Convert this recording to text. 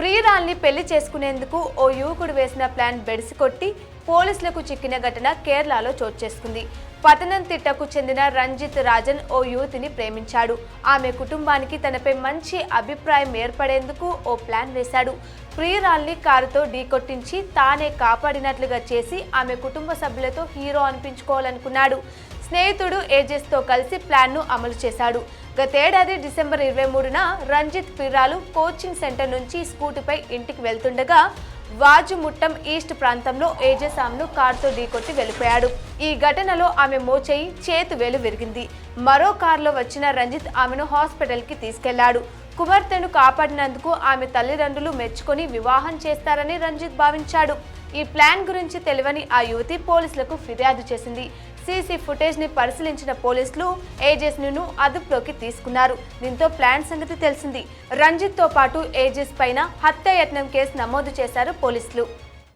ప్రియురాల్ని పెళ్లి చేసుకునేందుకు ఓ యువకుడు వేసిన ప్లాన్ బెడిసికొట్టి పోలీసులకు చిక్కిన ఘటన కేరళలో చోటు చేసుకుంది. పతనంతిట్టకు చెందిన రంజిత్ రాజన్ ఓ యువతిని ప్రేమించాడు. ఆమె కుటుంబానికి తనపై మంచి అభిప్రాయం ఏర్పడేందుకు ఓ ప్లాన్ వేశాడు. ప్రియురాల్ని కారుతో ఢీకొట్టించి తానే కాపాడినట్లుగా చేసి ఆమె కుటుంబ సభ్యులతో హీరో అనిపించుకోవాలనుకున్నాడు. స్నేహితుడు ఏజెస్తో కలిసి ప్లాన్ను అమలు చేశాడు. గతేడాది డిసెంబర్ 23న రంజిత్ ప్రియురాలు కోచింగ్ సెంటర్ నుంచి స్కూటీపై ఇంటికి వెళ్తుండగా వాజుముట్టం ఈస్ట్ ప్రాంతంలో ఏజెస్ ఆమెను కారుతో ఢీకొట్టి వెళ్లిపోయాడు. ఈ ఘటనలో ఆమె మోచేయి చేతు వేలు విరిగింది. మరో కారులో వచ్చిన రంజిత్ ఆమెను హాస్పిటల్కి తీసుకెళ్లాడు. కుమార్తెను కాపాడినందుకు ఆమె తల్లిదండ్రులు మెచ్చుకొని వివాహం చేస్తారని రంజిత్ భావించాడు. ఈ ప్లాన్ గురించి తెలియని ఆ యువతి పోలీసులకు ఫిర్యాదు చేసింది. సీసీ ఫుటేజ్ ని పరిశీలించిన పోలీసులు ఏజెస్ ను అదుపులోకి తీసుకున్నారు. దీంతో ప్లాన్ సంగతి తెలిసింది. రంజిత్ తో పాటు ఏజెస్ పైన హత్యాయత్నం కేసు నమోదు చేశారు పోలీసులు.